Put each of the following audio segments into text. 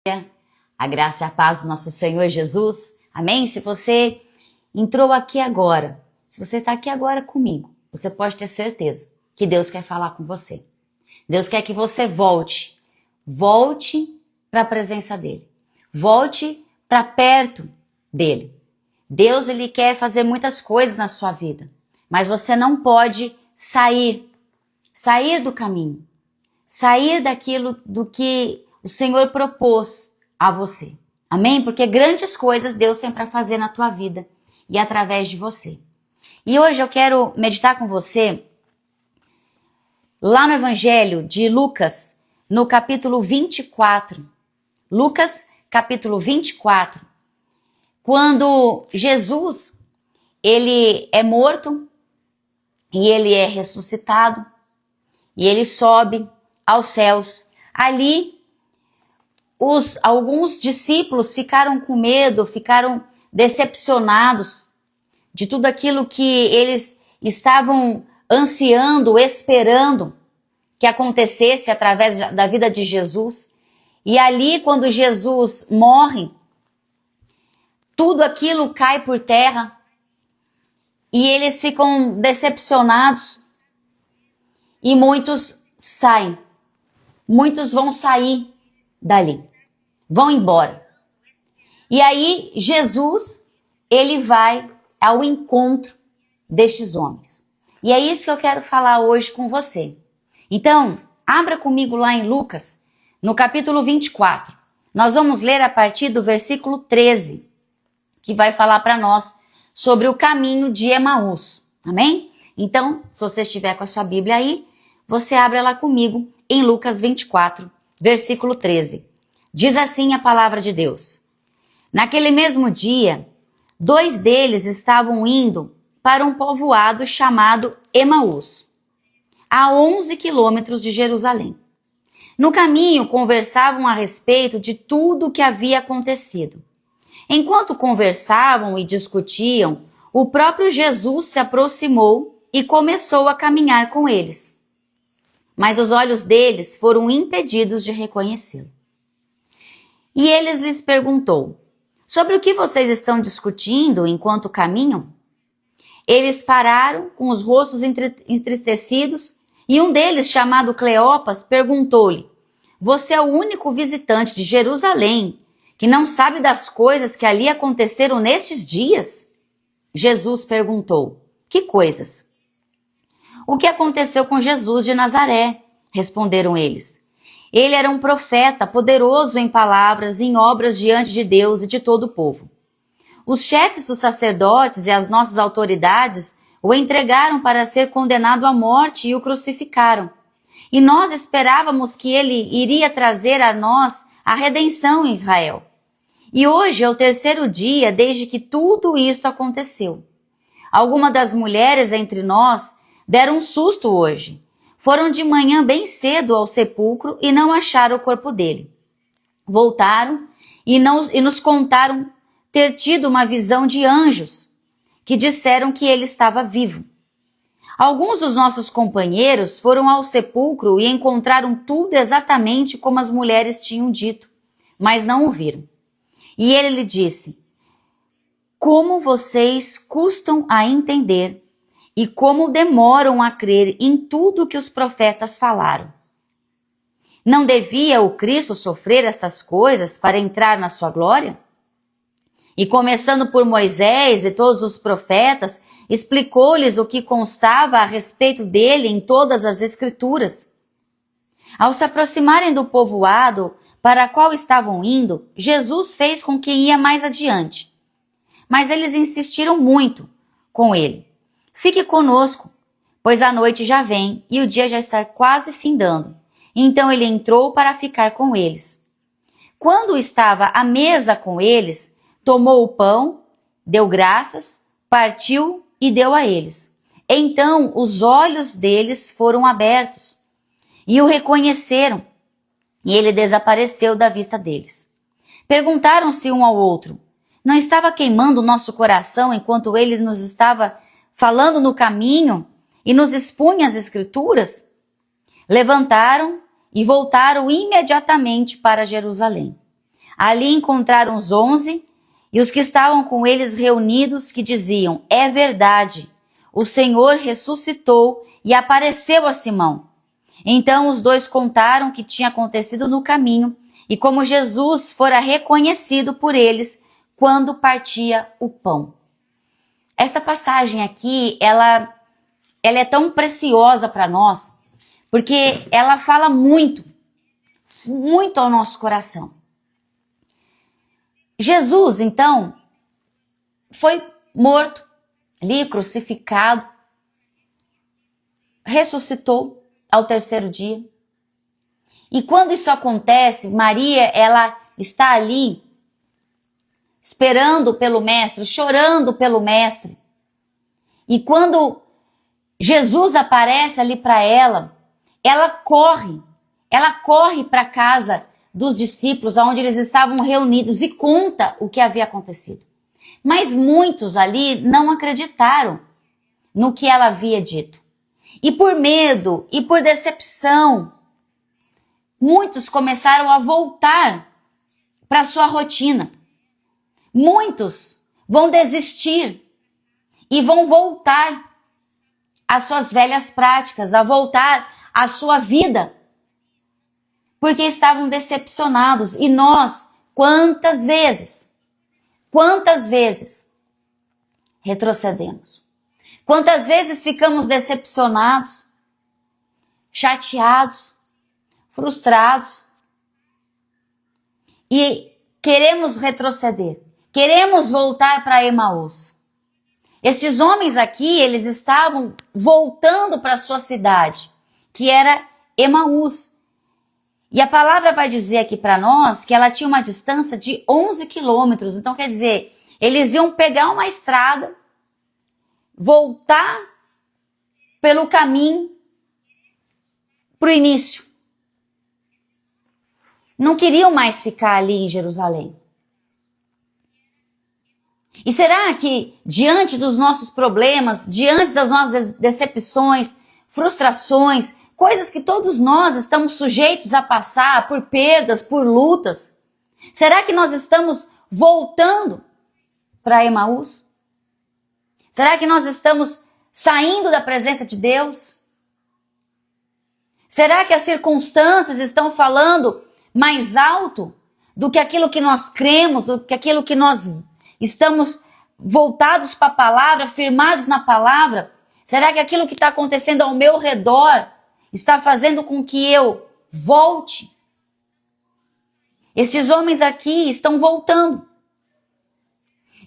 A graça e a paz do nosso Senhor Jesus. Amém? Se você entrou aqui agora, se você está aqui agora comigo, você pode ter certeza que Deus quer falar com você. Deus quer que você volte para a presença dEle. Volte para perto dEle. Deus, Ele quer fazer muitas coisas na sua vida, mas você não pode sair do caminho, sair daquilo do que o Senhor propôs a você. Amém? Porque grandes coisas Deus tem para fazer na tua vida e através de você. E hoje eu quero meditar com você lá no Evangelho de Lucas, no capítulo 24. Lucas, capítulo 24. Quando Jesus, ele é morto e ele é ressuscitado e ele sobe aos céus. Ali, alguns discípulos ficaram com medo, ficaram decepcionados de tudo aquilo que eles estavam ansiando, esperando que acontecesse através da vida de Jesus. E ali, quando Jesus morre, tudo aquilo cai por terra e eles ficam decepcionados e muitos saem. Muitos vão sair dali, vão embora. E aí Jesus, ele vai ao encontro destes homens. E é isso que eu quero falar hoje com você. Então, abra comigo lá em Lucas, no capítulo 24. Nós vamos ler a partir do versículo 13, que vai falar para nós sobre o caminho de Emaús. Amém? Então, se você estiver com a sua Bíblia aí, você abre ela comigo em Lucas 24, versículo 13. Diz assim a palavra de Deus. Naquele mesmo dia, 2 deles estavam indo para um povoado chamado Emaús, a 11 quilômetros de Jerusalém. No caminho, conversavam a respeito de tudo o que havia acontecido. Enquanto conversavam e discutiam, o próprio Jesus se aproximou e começou a caminhar com eles. Mas os olhos deles foram impedidos de reconhecê-lo. E ele lhes perguntou: sobre o que vocês estão discutindo enquanto caminham? Eles pararam com os rostos entristecidos e um deles, chamado Cleopas, perguntou-lhe: você é o único visitante de Jerusalém que não sabe das coisas que ali aconteceram nestes dias? Jesus perguntou: que coisas? O que aconteceu com Jesus de Nazaré? Responderam eles. Ele era um profeta, poderoso em palavras e em obras diante de Deus e de todo o povo. Os chefes dos sacerdotes e as nossas autoridades o entregaram para ser condenado à morte e o crucificaram. E nós esperávamos que ele iria trazer a nós a redenção em Israel. E hoje é o 3º dia desde que tudo isto aconteceu. Algumas das mulheres entre nós deram um susto hoje. Foram de manhã bem cedo ao sepulcro e não acharam o corpo dele. Voltaram e nos contaram ter tido uma visão de anjos que disseram que ele estava vivo. Alguns dos nossos companheiros foram ao sepulcro e encontraram tudo exatamente como as mulheres tinham dito, mas não o viram. E ele lhe disse: como vocês custam a entender e como demoram a crer em tudo que os profetas falaram. Não devia o Cristo sofrer estas coisas para entrar na sua glória? E começando por Moisés e todos os profetas, explicou-lhes o que constava a respeito dele em todas as Escrituras. Ao se aproximarem do povoado para qual estavam indo, Jesus fez com que ia mais adiante. Mas eles insistiram muito com ele: fique conosco, pois a noite já vem e o dia já está quase findando. Então ele entrou para ficar com eles. Quando estava à mesa com eles, tomou o pão, deu graças, partiu e deu a eles. Então os olhos deles foram abertos e o reconheceram, e ele desapareceu da vista deles. Perguntaram-se um ao outro: não estava queimando o nosso coração enquanto ele nos estava falando no caminho e nos expunha as Escrituras? Levantaram e voltaram imediatamente para Jerusalém. Ali encontraram os 11 e os que estavam com eles reunidos, que diziam: é verdade, o Senhor ressuscitou e apareceu a Simão. Então os dois contaram o que tinha acontecido no caminho e como Jesus fora reconhecido por eles quando partia o pão. Esta passagem aqui, ela é tão preciosa para nós, porque ela fala muito ao nosso coração. Jesus, então, foi morto, ali crucificado, ressuscitou ao terceiro dia. E quando isso acontece, Maria, ela está ali esperando pelo mestre, chorando pelo mestre. E quando Jesus aparece ali para ela, ela corre para a casa dos discípulos, onde eles estavam reunidos, e conta o que havia acontecido. Mas muitos ali não acreditaram no que ela havia dito. E por medo e por decepção, muitos começaram a voltar para sua rotina. Muitos vão desistir e vão voltar às suas velhas práticas, a voltar à sua vida, porque estavam decepcionados. E nós, quantas vezes retrocedemos? Quantas vezes ficamos decepcionados, chateados, frustrados e queremos retroceder, queremos voltar para Emaús. Estes homens aqui, eles estavam voltando para a sua cidade, que era Emaús. E a palavra vai dizer aqui para nós que ela tinha uma distância de 11 quilômetros. Então, quer dizer, eles iam pegar uma estrada, voltar pelo caminho para o início. Não queriam mais ficar ali em Jerusalém. E será que diante dos nossos problemas, diante das nossas decepções, frustrações, coisas que todos nós estamos sujeitos a passar por perdas, por lutas, será que nós estamos voltando para Emaús? Será que nós estamos saindo da presença de Deus? Será que as circunstâncias estão falando mais alto do que aquilo que nós cremos, do que aquilo que nós estamos voltados para a palavra, firmados na palavra? Será que aquilo que está acontecendo ao meu redor está fazendo com que eu volte? Estes homens aqui estão voltando.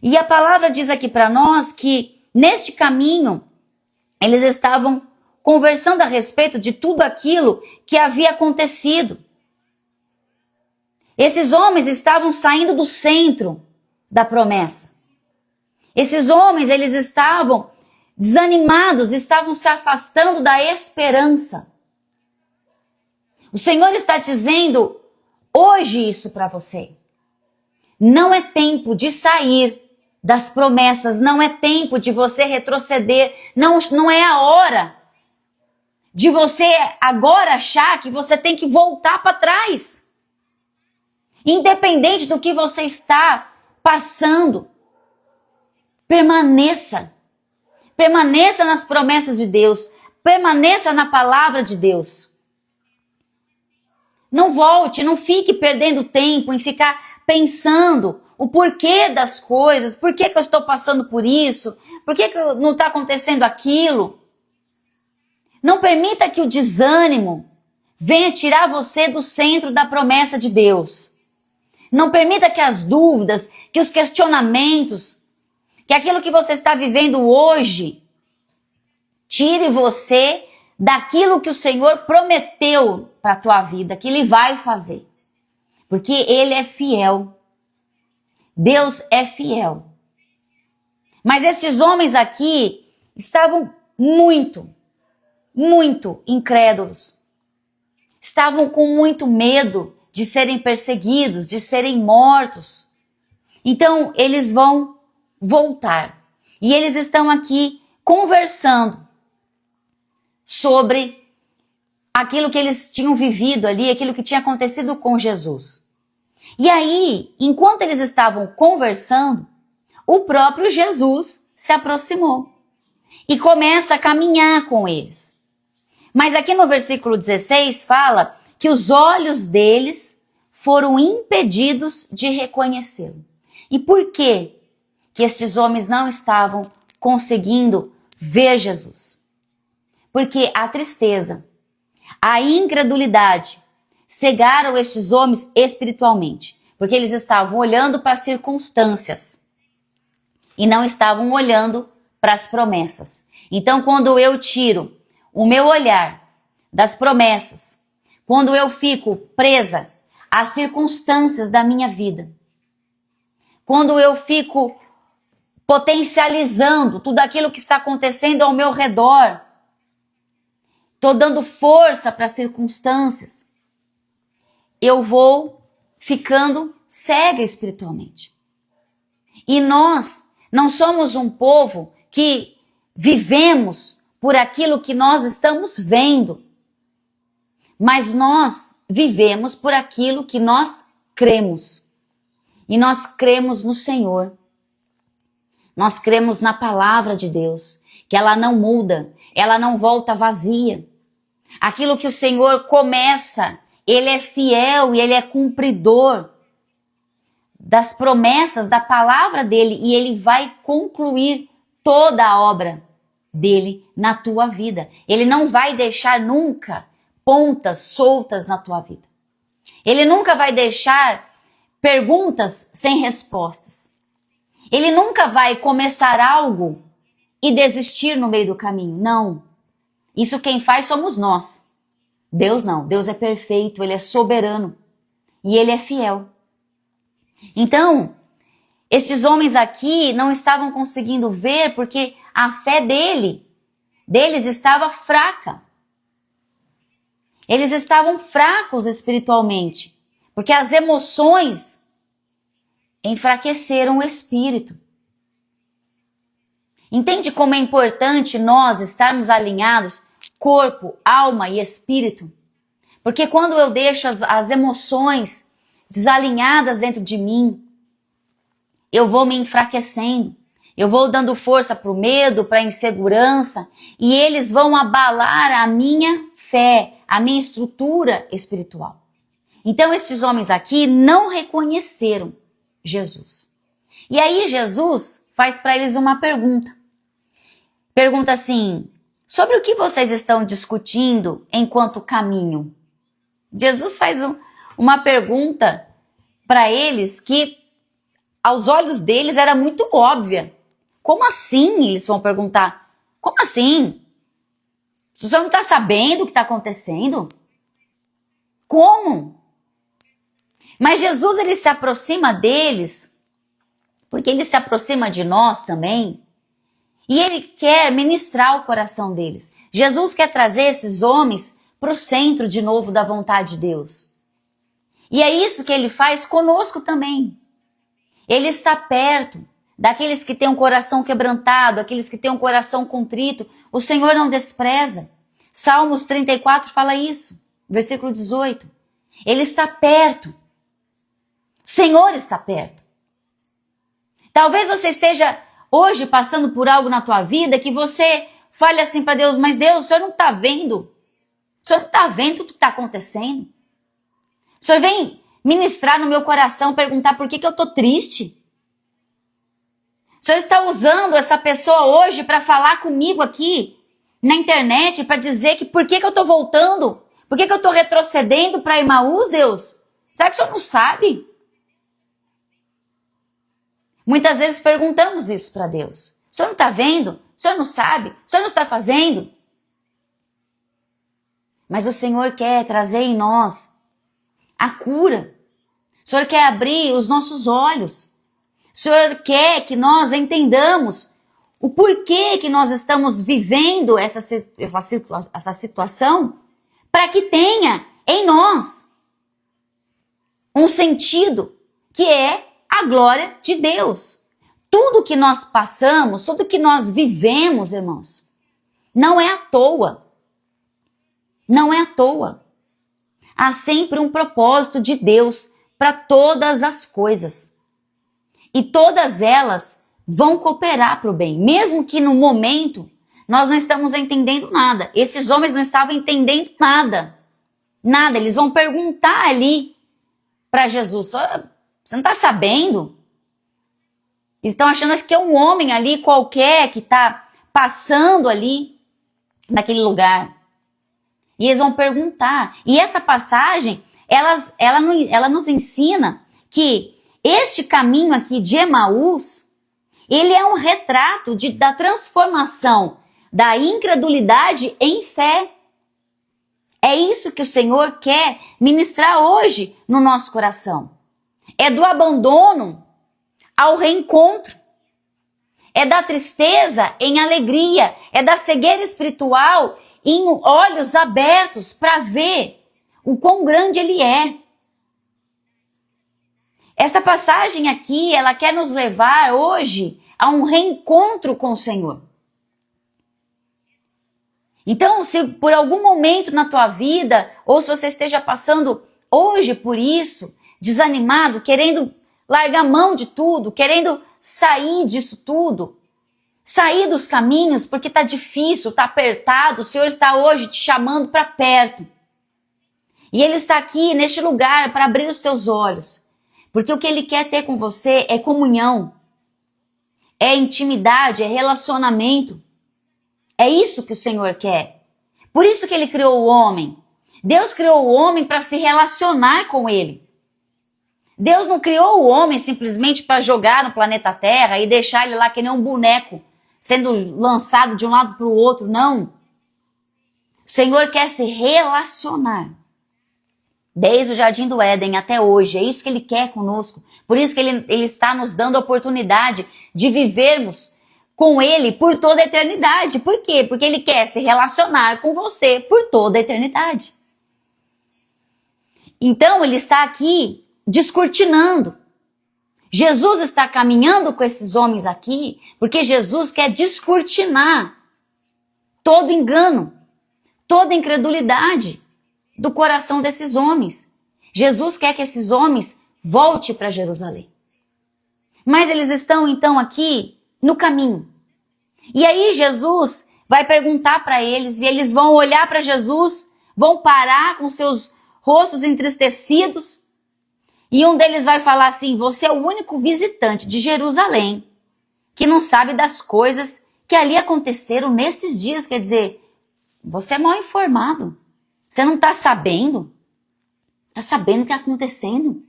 E a palavra diz aqui para nós que neste caminho eles estavam conversando a respeito de tudo aquilo que havia acontecido. Esses homens estavam saindo do centro da promessa. Esses homens, eles estavam desanimados, estavam se afastando da esperança. O Senhor está dizendo hoje isso para você. Não é tempo de sair das promessas, não é tempo de você retroceder, não é a hora de você agora achar que você tem que voltar para trás. Independente do que você está passando, permaneça nas promessas de Deus, permaneça na palavra de Deus. Não volte, não fique perdendo tempo em ficar pensando o porquê das coisas, por que eu estou passando por isso, por que não está acontecendo aquilo. Não permita que o desânimo venha tirar você do centro da promessa de Deus. Não permita que as dúvidas, que os questionamentos, que aquilo que você está vivendo hoje, tire você daquilo que o Senhor prometeu para a tua vida, que Ele vai fazer. Porque Ele é fiel. Deus é fiel. Mas esses homens aqui estavam muito incrédulos. Estavam com muito medo de serem perseguidos, de serem mortos. Então, eles vão voltar. E eles estão aqui conversando sobre aquilo que eles tinham vivido ali, aquilo que tinha acontecido com Jesus. E aí, enquanto eles estavam conversando, o próprio Jesus se aproximou e começa a caminhar com eles. Mas aqui no versículo 16 fala que os olhos deles foram impedidos de reconhecê-lo. E por quê que estes homens não estavam conseguindo ver Jesus? Porque a tristeza, a incredulidade cegaram estes homens espiritualmente, porque eles estavam olhando para as circunstâncias e não estavam olhando para as promessas. Então, quando eu tiro o meu olhar das promessas, quando eu fico presa às circunstâncias da minha vida, quando eu fico potencializando tudo aquilo que está acontecendo ao meu redor, estou dando força para as circunstâncias, eu vou ficando cega espiritualmente. E nós não somos um povo que vivemos por aquilo que nós estamos vendo, mas nós vivemos por aquilo que nós cremos. E nós cremos no Senhor. Nós cremos na palavra de Deus, que ela não muda, ela não volta vazia. Aquilo que o Senhor começa, Ele é fiel e Ele é cumpridor das promessas da palavra dEle, e Ele vai concluir toda a obra dEle na tua vida. Ele não vai deixar nunca pontas soltas na tua vida. Ele nunca vai deixar perguntas sem respostas. Ele nunca vai começar algo e desistir no meio do caminho. Não. Isso quem faz somos nós. Deus não. Deus é perfeito, Ele é soberano e Ele é fiel. Então, estes homens aqui não estavam conseguindo ver porque a fé deles estava fraca. Eles estavam fracos espiritualmente, porque as emoções enfraqueceram o espírito. Entende como é importante nós estarmos alinhados, corpo, alma e espírito? Porque quando eu deixo as emoções desalinhadas dentro de mim, eu vou me enfraquecendo, eu vou dando força para o medo, para a insegurança, e eles vão abalar a minha fé, a minha estrutura espiritual. Então esses homens aqui não reconheceram Jesus. E aí Jesus faz para eles uma pergunta. Pergunta assim: sobre o que vocês estão discutindo enquanto caminham? Jesus faz uma pergunta para eles que aos olhos deles era muito óbvia. Como assim? Eles vão perguntar. Como assim? O senhor não está sabendo o que está acontecendo? Como? Mas Jesus, ele se aproxima deles, porque ele se aproxima de nós também, e ele quer ministrar o coração deles. Jesus quer trazer esses homens para o centro de novo da vontade de Deus. E é isso que ele faz conosco também. Ele está perto daqueles que têm um coração quebrantado, aqueles que têm um coração contrito. O Senhor não despreza. Salmos 34 fala isso, versículo 18. Ele está perto. O Senhor está perto. Talvez você esteja hoje passando por algo na tua vida que você fale assim para Deus: mas Deus, o Senhor não está vendo? O Senhor não está vendo tudo que está acontecendo? O Senhor vem ministrar no meu coração, perguntar por que eu estou triste? O Senhor está usando essa pessoa hoje para falar comigo aqui na internet, para dizer que por que eu estou voltando? Por que eu estou retrocedendo para Emaús, Deus? Será que o Senhor não sabe? Muitas vezes perguntamos isso para Deus. O Senhor não está vendo? O Senhor não sabe? O Senhor não está fazendo? Mas o Senhor quer trazer em nós a cura. O Senhor quer abrir os nossos olhos. O Senhor quer que nós entendamos o porquê que nós estamos vivendo essa situação, para que tenha em nós um sentido que é a glória de Deus. Tudo que nós passamos, tudo que nós vivemos, irmãos, não é à toa. Não é à toa. Há sempre um propósito de Deus para todas as coisas. E todas elas vão cooperar para o bem, mesmo que no momento nós não estamos entendendo nada. Esses homens não estavam entendendo nada. Nada, eles vão perguntar ali para Jesus, você não está sabendo? Eles estão achando que é um homem ali qualquer que está passando ali naquele lugar. E eles vão perguntar. E essa passagem, ela nos ensina que este caminho aqui de Emaús, ele é um retrato da transformação da incredulidade em fé. É isso que o Senhor quer ministrar hoje no nosso coração. É do abandono ao reencontro. É da tristeza em alegria. É da cegueira espiritual em olhos abertos para ver o quão grande Ele é. Esta passagem aqui, ela quer nos levar hoje a um reencontro com o Senhor. Então, se por algum momento na tua vida, ou se você esteja passando hoje por isso, desanimado, querendo largar mão de tudo, querendo sair disso tudo, sair dos caminhos porque está difícil, está apertado, o Senhor está hoje te chamando para perto. E Ele está aqui neste lugar para abrir os teus olhos, porque o que Ele quer ter com você é comunhão, é intimidade, é relacionamento. É isso que o Senhor quer. Por isso que Ele criou o homem. Deus criou o homem para se relacionar com Ele. Deus não criou o homem simplesmente para jogar no planeta Terra e deixar ele lá que nem um boneco, sendo lançado de um lado para o outro. Não. O Senhor quer se relacionar. Desde o Jardim do Éden até hoje. É isso que Ele quer conosco. Por isso que Ele está nos dando a oportunidade de vivermos com Ele por toda a eternidade. Por quê? Porque Ele quer se relacionar com você por toda a eternidade. Então, Ele está aqui descortinando. Jesus está caminhando com esses homens aqui, porque Jesus quer descortinar todo engano, toda incredulidade do coração desses homens. Jesus quer que esses homens voltem para Jerusalém. Mas eles estão então aqui no caminho. E aí Jesus vai perguntar para eles, e eles vão olhar para Jesus, vão parar com seus rostos entristecidos, e um deles vai falar assim: você é o único visitante de Jerusalém que não sabe das coisas que ali aconteceram nesses dias. Quer dizer, você é mal informado. Você não está sabendo? Está sabendo o que está acontecendo?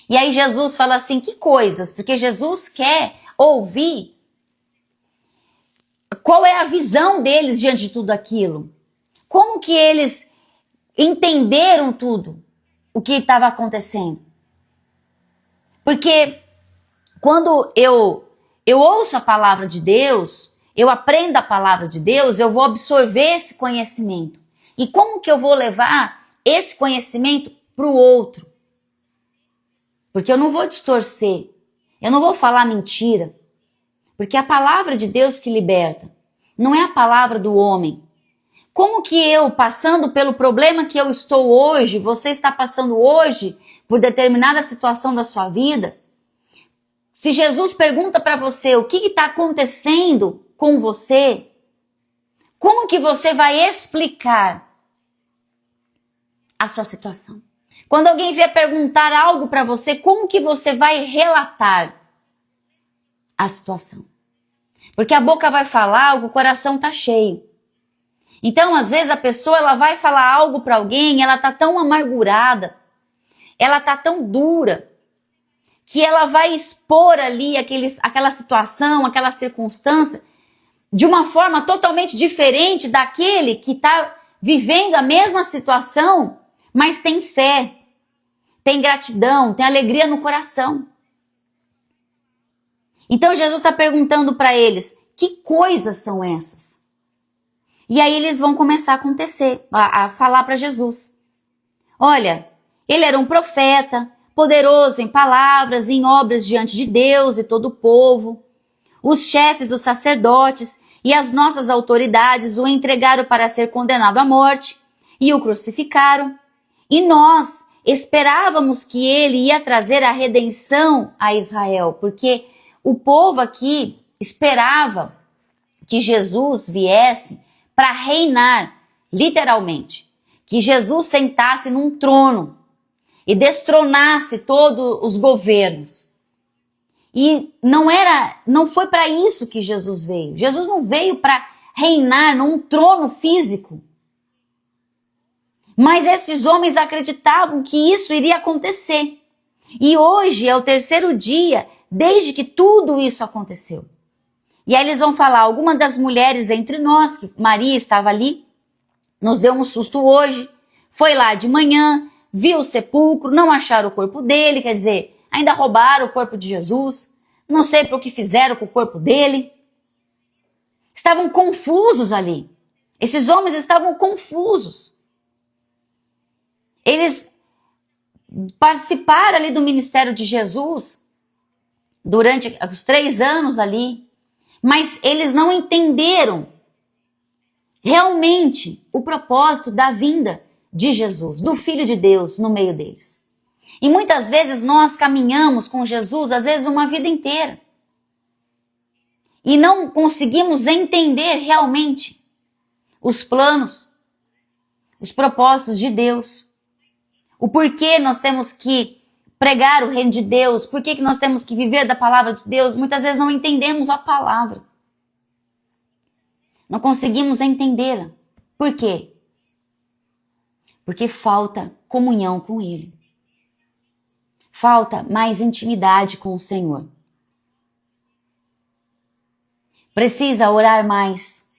E aí Jesus fala assim: que coisas? Porque Jesus quer ouvir qual é a visão deles diante de tudo aquilo. Como que eles entenderam tudo o que estava acontecendo? Porque quando eu ouço a palavra de Deus, eu aprendo a palavra de Deus, eu vou absorver esse conhecimento. E como que eu vou levar esse conhecimento para o outro? Porque eu não vou distorcer, eu não vou falar mentira. Porque é a palavra de Deus que liberta, não é a palavra do homem. Como que eu, passando pelo problema que eu estou hoje, você está passando hoje, por determinada situação da sua vida, se Jesus pergunta para você o que está acontecendo com você, como que você vai explicar a sua situação? Quando alguém vier perguntar algo para você, como que você vai relatar a situação? Porque a boca vai falar, o coração está cheio. Então, às vezes, a pessoa ela vai falar algo para alguém, ela está tão amargurada, ela está tão dura, que ela vai expor ali aquela situação, aquela circunstância, de uma forma totalmente diferente daquele que está vivendo a mesma situação, mas tem fé, tem gratidão, tem alegria no coração. Então Jesus está perguntando para eles, que coisas são essas? E aí eles vão começar a falar para Jesus. Olha, ele era um profeta, poderoso em palavras e em obras diante de Deus e todo o povo. Os chefes dos sacerdotes e as nossas autoridades o entregaram para ser condenado à morte e o crucificaram. E nós esperávamos que ele ia trazer a redenção a Israel, porque o povo aqui esperava que Jesus viesse para reinar, literalmente. Que Jesus sentasse num trono e destronasse todos os governos. E não foi para isso que Jesus veio. Jesus não veio para reinar num trono físico. Mas esses homens acreditavam que isso iria acontecer. E hoje é o terceiro dia desde que tudo isso aconteceu. E aí eles vão falar, alguma das mulheres entre nós, que Maria estava ali, nos deu um susto hoje, foi lá de manhã, viu o sepulcro, não acharam o corpo dele, quer dizer, ainda roubaram o corpo de Jesus, não sei para o que fizeram com o corpo dele. Estavam confusos ali. Esses homens estavam confusos. Eles participaram ali do ministério de Jesus durante os 3 anos ali, mas eles não entenderam realmente o propósito da vinda de Jesus, do Filho de Deus no meio deles. E muitas vezes nós caminhamos com Jesus, às vezes uma vida inteira, e não conseguimos entender realmente os planos, os propósitos de Deus, o porquê nós temos que pregar o reino de Deus, porquê que nós temos que viver da palavra de Deus. Muitas vezes não entendemos a palavra, não conseguimos entendê-la. Por quê? Porque falta comunhão com Ele. Falta mais intimidade com o Senhor. Precisa orar mais.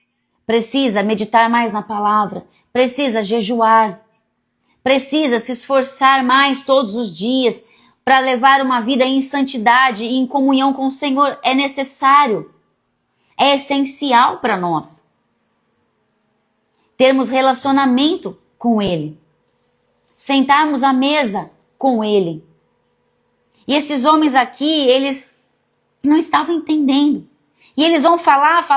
Precisa meditar mais na palavra. Precisa jejuar. Precisa se esforçar mais todos os dias para levar uma vida em santidade e em comunhão com o Senhor. É necessário. É essencial para nós termos relacionamento com Ele. Sentarmos à mesa com Ele. E esses homens aqui, eles não estavam entendendo. E eles vão falar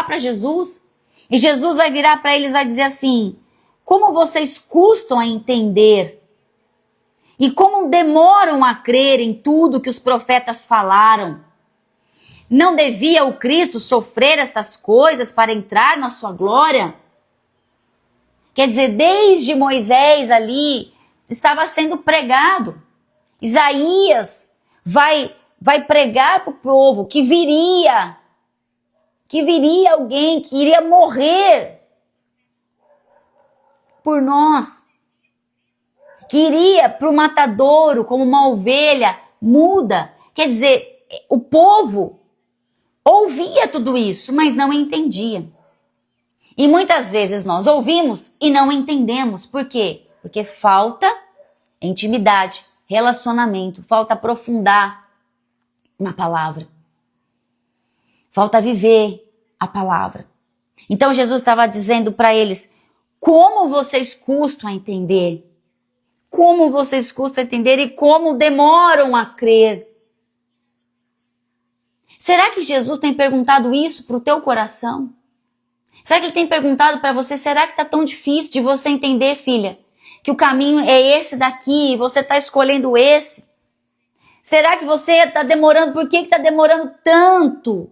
para Jesus. E Jesus vai virar para eles e vai dizer assim, como vocês custam a entender e como demoram a crer em tudo que os profetas falaram. Não devia o Cristo sofrer estas coisas para entrar na sua glória? Quer dizer, desde Moisés ali estava sendo pregado. Isaías vai pregar para o povo que viria alguém que iria morrer por nós, que iria para o matadouro como uma ovelha muda. Quer dizer, o povo ouvia tudo isso, mas não entendia. E muitas vezes nós ouvimos e não entendemos. Por quê? Porque falta intimidade, relacionamento, falta aprofundar na palavra. Falta viver a palavra. Então Jesus estava dizendo para eles, como vocês custam a entender? Como vocês custam a entender e como demoram a crer? Será que Jesus tem perguntado isso para o teu coração? Será que ele tem perguntado para você, será que está tão difícil de você entender, filha? Que o caminho é esse daqui e você está escolhendo esse? Será que você está demorando? Por que está demorando tanto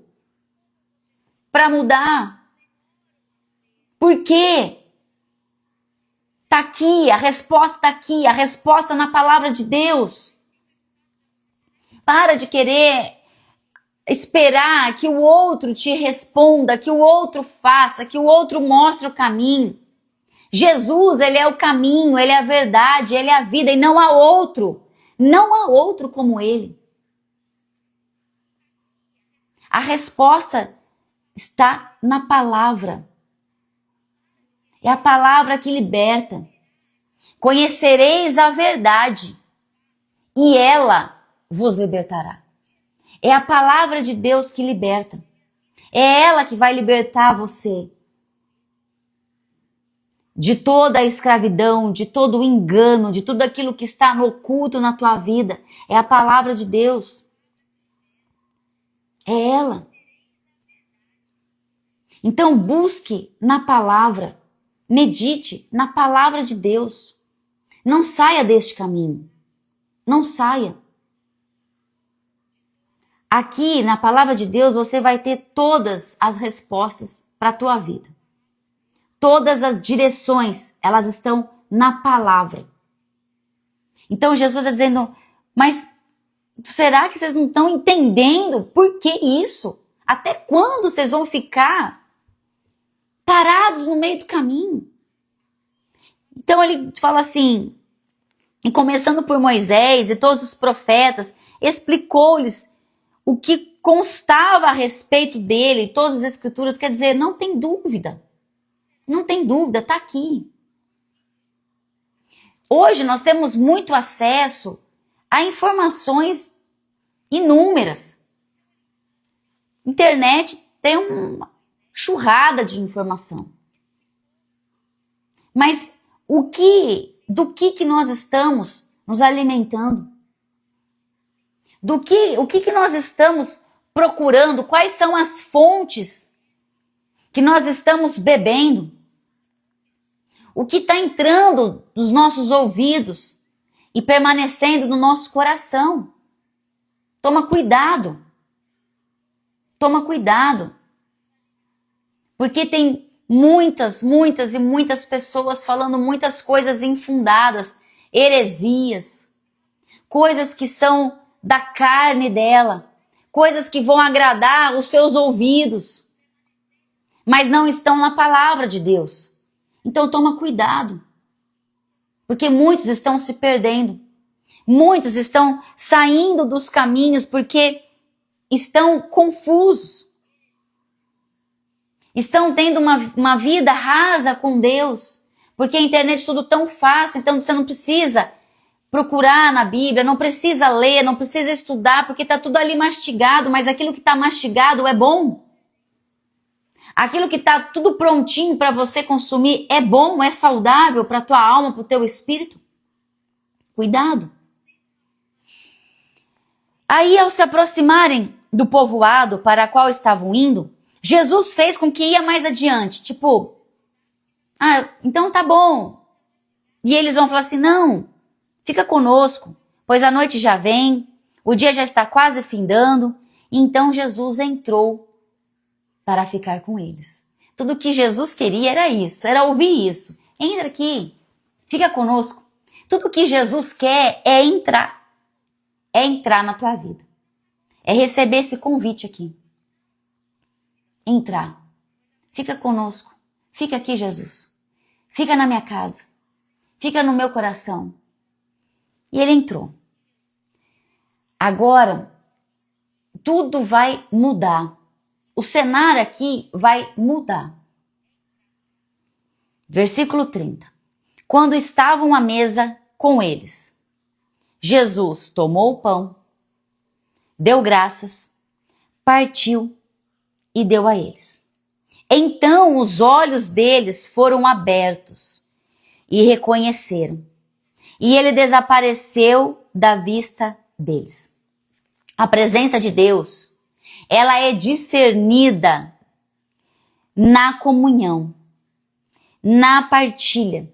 para mudar? Por quê? Está aqui, a resposta está aqui, a resposta na palavra de Deus. Para de querer esperar que o outro te responda, que o outro faça, que o outro mostre o caminho. Jesus, ele é o caminho, ele é a verdade, ele é a vida e não há outro. Não há outro como ele. A resposta está na palavra. É a palavra que liberta. Conhecereis a verdade e ela vos libertará. É a palavra de Deus que liberta. É ela que vai libertar você de toda a escravidão, de todo o engano, de tudo aquilo que está no oculto na tua vida. É a palavra de Deus. É ela. Então busque na palavra. Medite na palavra de Deus. Não saia deste caminho. Não saia. Aqui, na palavra de Deus, você vai ter todas as respostas para a tua vida. Todas as direções, elas estão na palavra. Então Jesus está dizendo, mas será que vocês não estão entendendo por que isso? Até quando vocês vão ficar parados no meio do caminho? Então ele fala assim, e começando por Moisés e todos os profetas, explicou-lhes o que constava a respeito dele, todas as escrituras, quer dizer, não tem dúvida. Não tem dúvida, está aqui. Hoje nós temos muito acesso a informações inúmeras. Internet tem uma churrada de informação. Mas do que nós estamos nos alimentando? O que nós estamos procurando? Quais são as fontes que nós estamos bebendo? O que está entrando nos nossos ouvidos e permanecendo no nosso coração? Toma cuidado. Toma cuidado. Porque tem muitas e muitas pessoas falando muitas coisas infundadas, heresias, coisas que são da carne dela, coisas que vão agradar os seus ouvidos, mas não estão na palavra de Deus. Então toma cuidado, porque muitos estão se perdendo, muitos estão saindo dos caminhos porque estão confusos, estão tendo uma vida rasa com Deus, porque a internet é tudo tão fácil, então você não precisa procurar na Bíblia, não precisa ler, não precisa estudar, porque está tudo ali mastigado, mas aquilo que está mastigado é bom. Aquilo que está tudo prontinho para você consumir é bom, é saudável para a tua alma, para o teu espírito. Cuidado. Aí, ao se aproximarem do povoado para qual estavam indo, Jesus fez com que ia mais adiante. Tipo, então tá bom. E eles vão falar assim, não, fica conosco, pois a noite já vem, o dia já está quase findando. Então Jesus entrou para ficar com eles. Tudo que Jesus queria era isso, era ouvir isso. Entra aqui, fica conosco. Tudo que Jesus quer é entrar na tua vida. É receber esse convite aqui. Entrar. Fica conosco. Fica aqui, Jesus. Fica na minha casa. Fica no meu coração. E ele entrou. Agora, tudo vai mudar. O cenário aqui vai mudar. Versículo 30. Quando estavam à mesa com eles, Jesus tomou o pão, deu graças, partiu e deu a eles. Então os olhos deles foram abertos e reconheceram. E ele desapareceu da vista deles. A presença de Deus, ela é discernida na comunhão, na partilha.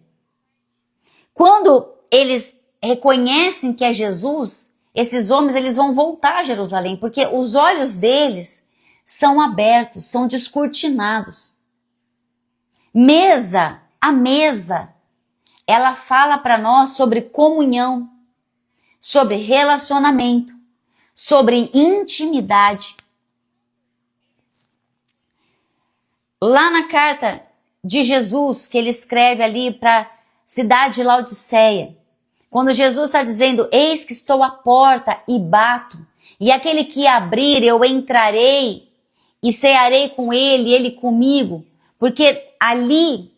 Quando eles reconhecem que é Jesus, esses homens eles vão voltar a Jerusalém, porque os olhos deles são abertos, são descortinados. A mesa, ela fala para nós sobre comunhão, sobre relacionamento, sobre intimidade. Lá na carta de Jesus, que ele escreve ali para a cidade de Laodiceia, quando Jesus está dizendo, eis que estou à porta e bato, e aquele que abrir eu entrarei e cearei com ele, ele comigo, porque ali,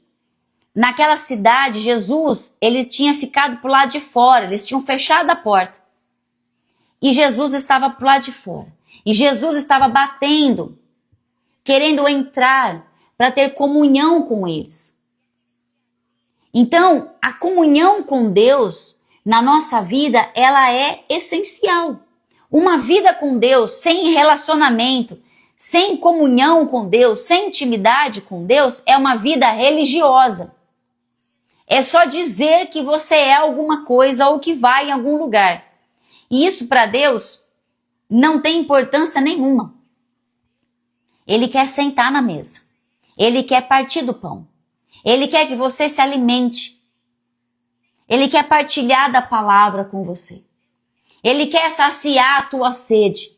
naquela cidade, Jesus, ele tinha ficado pro lado de fora, eles tinham fechado a porta, e Jesus estava pro lado de fora, e Jesus estava batendo, querendo entrar para ter comunhão com eles. Então, a comunhão com Deus na nossa vida, ela é essencial. Uma vida com Deus sem relacionamento, sem comunhão com Deus, sem intimidade com Deus, é uma vida religiosa. É só dizer que você é alguma coisa ou que vai em algum lugar. E isso para Deus não tem importância nenhuma. Ele quer sentar na mesa. Ele quer partir do pão. Ele quer que você se alimente. Ele quer partilhar da palavra com você. Ele quer saciar a tua sede.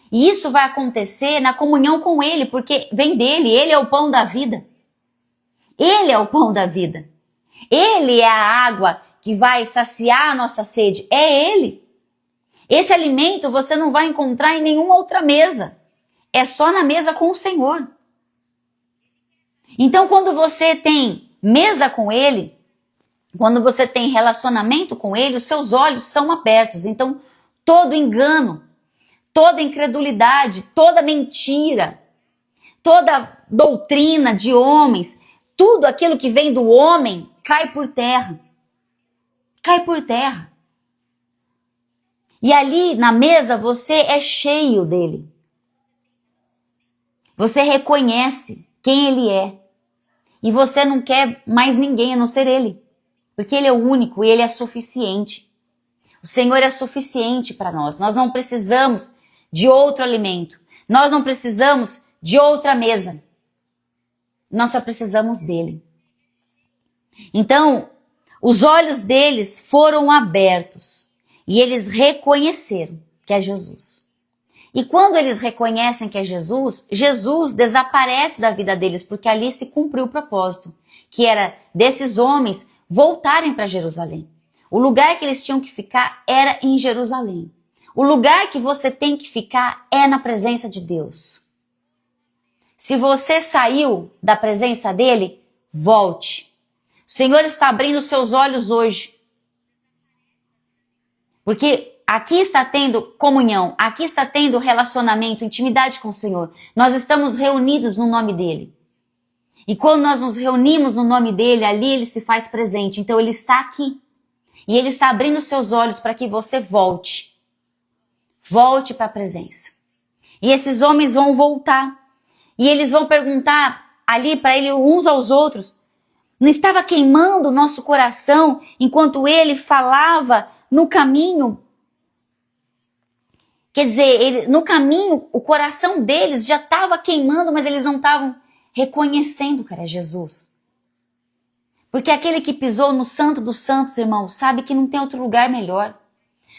E isso vai acontecer na comunhão com Ele, porque vem dele. Ele é o pão da vida. Ele é o pão da vida. Ele é a água que vai saciar a nossa sede. É Ele. Esse alimento você não vai encontrar em nenhuma outra mesa. É só na mesa com o Senhor. Então, quando você tem mesa com Ele, quando você tem relacionamento com Ele, os seus olhos são abertos. Então, todo engano, toda incredulidade, toda mentira, toda doutrina de homens, tudo aquilo que vem do homem cai por terra. Cai por terra. E ali na mesa você é cheio dele. Você reconhece quem ele é. E você não quer mais ninguém a não ser ele. Porque ele é o único e ele é suficiente. O Senhor é suficiente para nós. Nós não precisamos de outro alimento. Nós não precisamos de outra mesa. Nós só precisamos dele. Então, os olhos deles foram abertos e eles reconheceram que é Jesus. E quando eles reconhecem que é Jesus, Jesus desaparece da vida deles, porque ali se cumpriu o propósito, que era desses homens voltarem para Jerusalém. O lugar que eles tinham que ficar era em Jerusalém. O lugar que você tem que ficar é na presença de Deus. Se você saiu da presença dele, volte. O Senhor está abrindo seus olhos hoje. Porque aqui está tendo comunhão, aqui está tendo relacionamento, intimidade com o Senhor. Nós estamos reunidos no nome dele. E quando nós nos reunimos no nome dele, ali ele se faz presente. Então ele está aqui. E ele está abrindo seus olhos para que você volte. Volte para a presença. E esses homens vão voltar. E eles vão perguntar ali para ele uns aos outros: não estava queimando o nosso coração enquanto ele falava no caminho? Quer dizer, no caminho o coração deles já estava queimando, mas eles não estavam reconhecendo que era Jesus. Porque aquele que pisou no Santo dos Santos, irmão, sabe que não tem outro lugar melhor.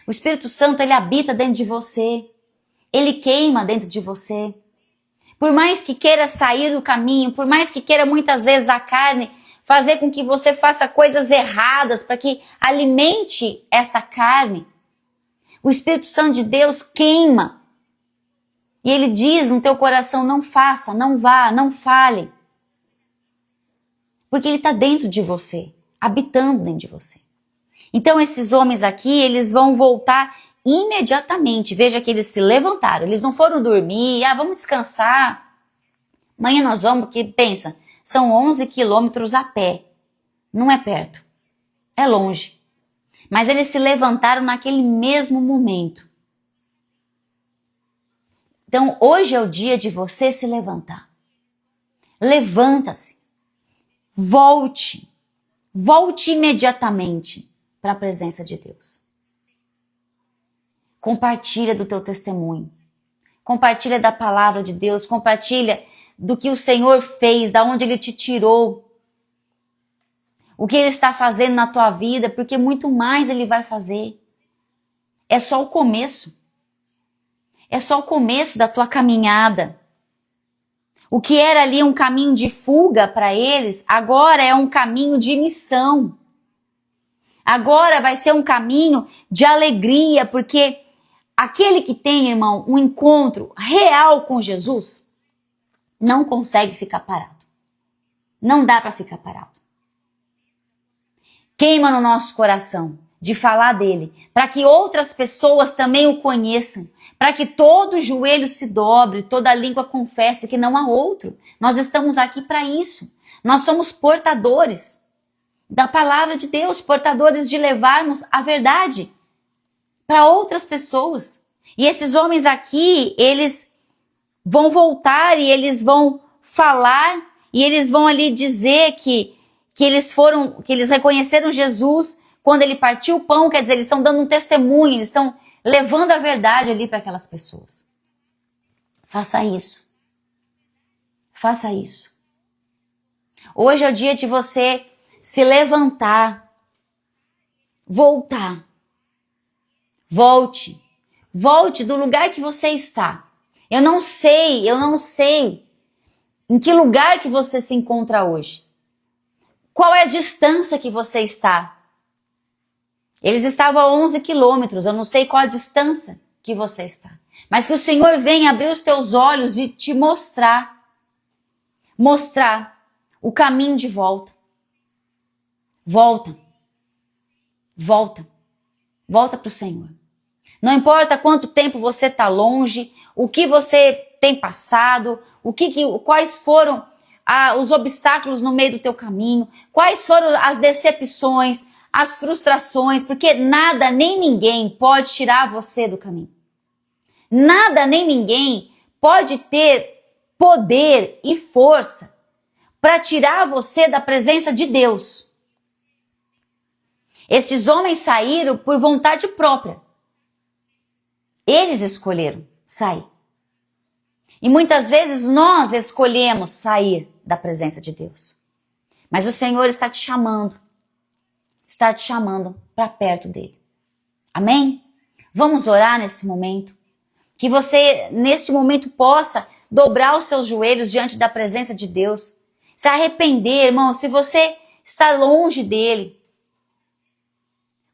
O Espírito Santo, ele habita dentro de você. Ele queima dentro de você. Por mais que queira sair do caminho, por mais que queira muitas vezes a carne fazer com que você faça coisas erradas para que alimente esta carne, o Espírito Santo de Deus queima. E ele diz no teu coração: não faça, não vá, não fale. Porque ele está dentro de você, habitando dentro de você. Então esses homens aqui, eles vão voltar imediatamente. Veja que eles se levantaram, eles não foram dormir, vamos descansar. Amanhã nós vamos, porque pensa, são 11 quilômetros a pé. Não é perto, é longe. Mas eles se levantaram naquele mesmo momento. Então hoje é o dia de você se levantar. Levanta-se. Volte imediatamente para a presença de Deus. Compartilha do teu testemunho. Compartilha da palavra de Deus. Compartilha do que o Senhor fez, da onde Ele te tirou. O que Ele está fazendo na tua vida, porque muito mais Ele vai fazer. É só o começo. É só o começo da tua caminhada. O que era ali um caminho de fuga para eles, agora é um caminho de missão. Agora vai ser um caminho de alegria, porque aquele que tem, irmão, um encontro real com Jesus, não consegue ficar parado. Não dá para ficar parado. Queima no nosso coração de falar dele, para que outras pessoas também o conheçam. Para que todo joelho se dobre, toda língua confesse que não há outro. Nós estamos aqui para isso. Nós somos portadores da palavra de Deus, portadores de levarmos a verdade para outras pessoas. E esses homens aqui, eles vão voltar e eles vão falar e eles vão ali dizer que que eles reconheceram Jesus quando ele partiu o pão, quer dizer, eles estão dando um testemunho, eles estão levando a verdade ali para aquelas pessoas. Faça isso. Faça isso. Hoje é o dia de você se levantar, voltar. Volte. Volte do lugar que você está. Eu não sei em que lugar que você se encontra hoje. Qual é a distância que você está? Eles estavam a 11 quilômetros, eu não sei qual a distância que você está. Mas que o Senhor venha abrir os teus olhos e te mostrar o caminho de volta. Volta para o Senhor. Não importa quanto tempo você está longe, o que você tem passado, quais foram os obstáculos no meio do teu caminho, quais foram as decepções, as frustrações, porque nada nem ninguém pode tirar você do caminho. Nada nem ninguém pode ter poder e força para tirar você da presença de Deus. Estes homens saíram por vontade própria. Eles escolheram sair. E muitas vezes nós escolhemos sair da presença de Deus. Mas o Senhor está te chamando para perto dele. Amém? Vamos orar nesse momento. Que você, neste momento, possa dobrar os seus joelhos diante da presença de Deus. Se arrepender, irmão, se você está longe dele.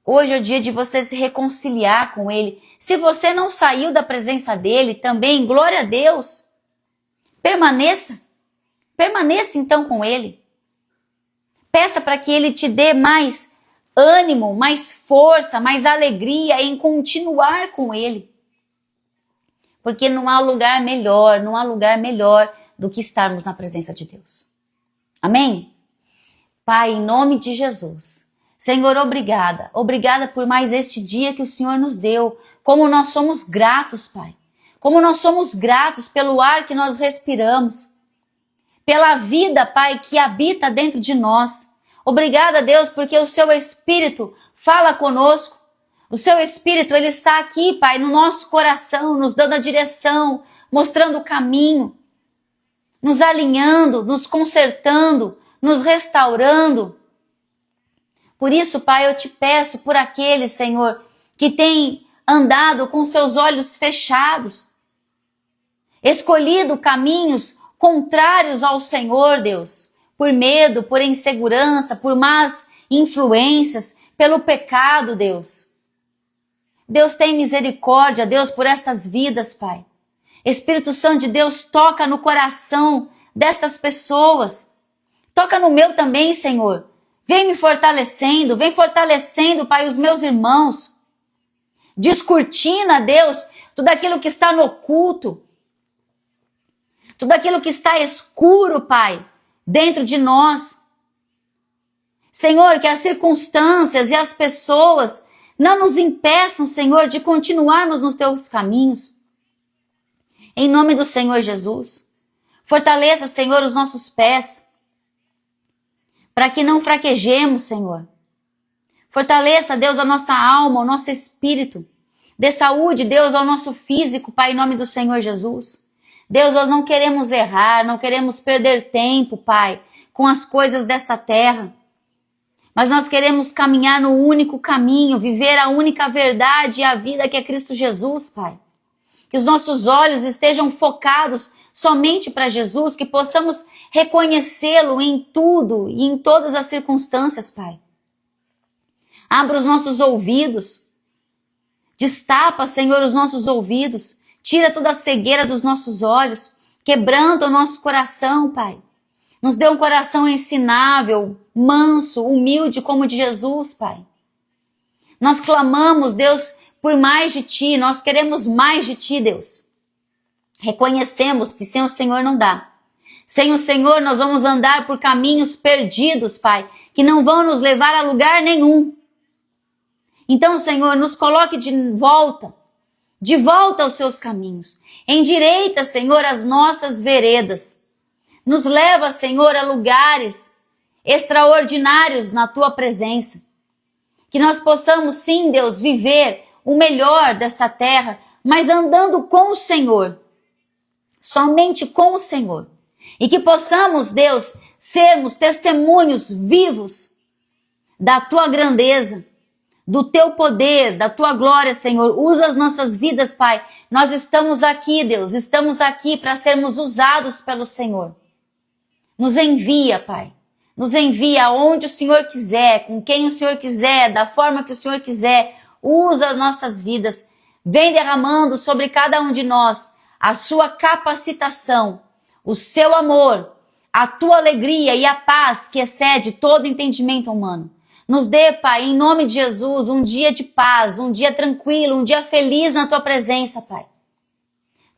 Hoje é o dia de você se reconciliar com ele. Se você não saiu da presença dele também, glória a Deus. Permaneça então com ele. Peça para que ele te dê mais ânimo, mais força, mais alegria em continuar com ele. Porque não há lugar melhor do que estarmos na presença de Deus. Amém? Pai, em nome de Jesus. Senhor, obrigada. Obrigada por mais este dia que o Senhor nos deu. Como nós somos gratos, Pai. Como nós somos gratos pelo ar que nós respiramos. Pela vida, Pai, que habita dentro de nós. Obrigada, Deus, porque o Seu Espírito fala conosco. O Seu Espírito, Ele está aqui, Pai, no nosso coração, nos dando a direção, mostrando o caminho, nos alinhando, nos consertando, nos restaurando. Por isso, Pai, eu te peço por aqueles, Senhor, que têm andado com seus olhos fechados, escolhido caminhos contrários ao Senhor, Deus, por medo, por insegurança, por más influências, pelo pecado, Deus. Deus, tem misericórdia, Deus, por estas vidas, Pai. Espírito Santo de Deus, toca no coração destas pessoas. Toca no meu também, Senhor. Vem me fortalecendo, Pai, os meus irmãos. Descortina, Deus, tudo aquilo que está no oculto. Tudo aquilo que está escuro, Pai, dentro de nós. Senhor, que as circunstâncias e as pessoas não nos impeçam, Senhor, de continuarmos nos teus caminhos. Em nome do Senhor Jesus. Fortaleça, Senhor, os nossos pés, para que não fraquejemos, Senhor. Fortaleça, Deus, a nossa alma, o nosso espírito. Dê saúde, Deus, ao nosso físico, Pai, em nome do Senhor Jesus. Deus, nós não queremos errar, não queremos perder tempo, Pai, com as coisas desta terra. Mas nós queremos caminhar no único caminho, viver a única verdade e a vida que é Cristo Jesus, Pai. Que os nossos olhos estejam focados somente para Jesus, que possamos reconhecê-lo em tudo e em todas as circunstâncias, Pai. Abra os nossos ouvidos. Destapa, Senhor, os nossos ouvidos. Tira toda a cegueira dos nossos olhos. Quebranta o nosso coração, Pai. Nos dê um coração ensinável, manso, humilde como o de Jesus, Pai. Nós clamamos, Deus, por mais de Ti. Nós queremos mais de Ti, Deus. Reconhecemos que sem o Senhor não dá. Sem o Senhor nós vamos andar por caminhos perdidos, Pai, que não vão nos levar a lugar nenhum. Então, Senhor, nos coloque de volta aos seus caminhos. Endireita, Senhor, as nossas veredas. Nos leva, Senhor, a lugares extraordinários na tua presença. Que nós possamos, sim, Deus, viver o melhor desta terra, mas andando com o Senhor, somente com o Senhor. E que possamos, Deus, sermos testemunhos vivos da tua grandeza, do teu poder, da tua glória, Senhor. Usa as nossas vidas, Pai. Nós estamos aqui, Deus, estamos aqui para sermos usados pelo Senhor. Nos envia, Pai. Nos envia aonde o Senhor quiser, com quem o Senhor quiser, da forma que o Senhor quiser. Usa as nossas vidas. Vem derramando sobre cada um de nós a sua capacitação, o seu amor, a tua alegria e a paz que excede todo entendimento humano. Nos dê, Pai, em nome de Jesus, um dia de paz, um dia tranquilo, um dia feliz na tua presença, Pai.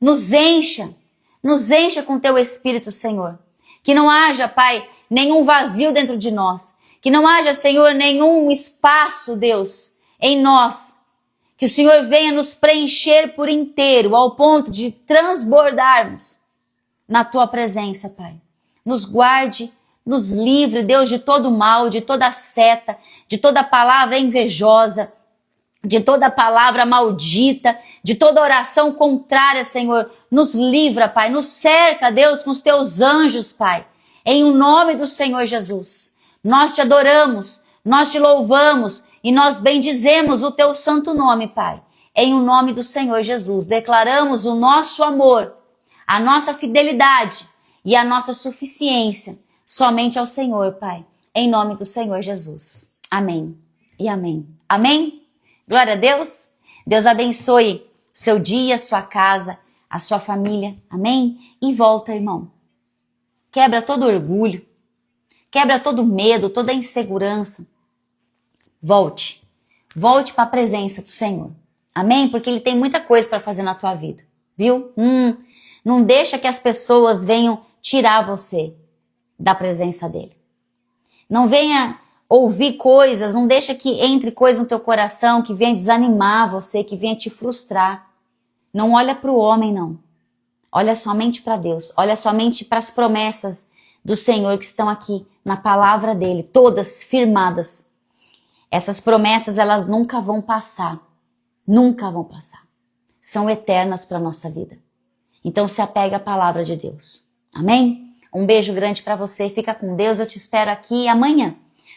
Nos encha com teu Espírito, Senhor. Que não haja, Pai, nenhum vazio dentro de nós. Que não haja, Senhor, nenhum espaço, Deus, em nós. Que o Senhor venha nos preencher por inteiro, ao ponto de transbordarmos na tua presença, Pai. Nos guarde, nos livre, Deus, de todo mal, de toda seta, de toda palavra invejosa, de toda palavra maldita, de toda oração contrária, Senhor. Nos livra, Pai, nos cerca, Deus, com os teus anjos, Pai. Em o nome do Senhor Jesus. Nós te adoramos, nós te louvamos e nós bendizemos o teu santo nome, Pai. Em o nome do Senhor Jesus. Declaramos o nosso amor, a nossa fidelidade e a nossa suficiência somente ao Senhor, Pai, em nome do Senhor Jesus. Amém e amém. Amém? Glória a Deus. Deus abençoe o seu dia, a sua casa, a sua família. Amém? E volta, irmão. Quebra todo orgulho, quebra todo medo, toda insegurança. Volte para a presença do Senhor. Amém? Porque Ele tem muita coisa para fazer na tua vida, viu? Não deixa que as pessoas venham tirar você da presença dele. Não venha ouvir coisas, não deixa que entre coisa no teu coração que venha desanimar você, que venha te frustrar. Não olha para o homem, não. Olha somente para Deus. Olha somente para as promessas do Senhor que estão aqui na palavra dele, todas firmadas. Essas promessas, elas nunca vão passar. Nunca vão passar. São eternas para a nossa vida. Então se apega à palavra de Deus. Amém? Um beijo grande para você, fica com Deus, eu te espero aqui amanhã,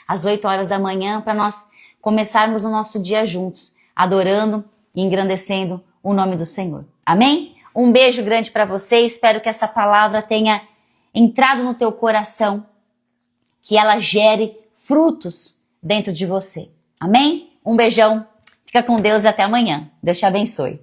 às 8 horas da manhã, para nós começarmos o nosso dia juntos, adorando e engrandecendo o nome do Senhor. Amém? Um beijo grande para você, espero que essa palavra tenha entrado no teu coração, que ela gere frutos dentro de você. Amém? Um beijão, fica com Deus e até amanhã. Deus te abençoe.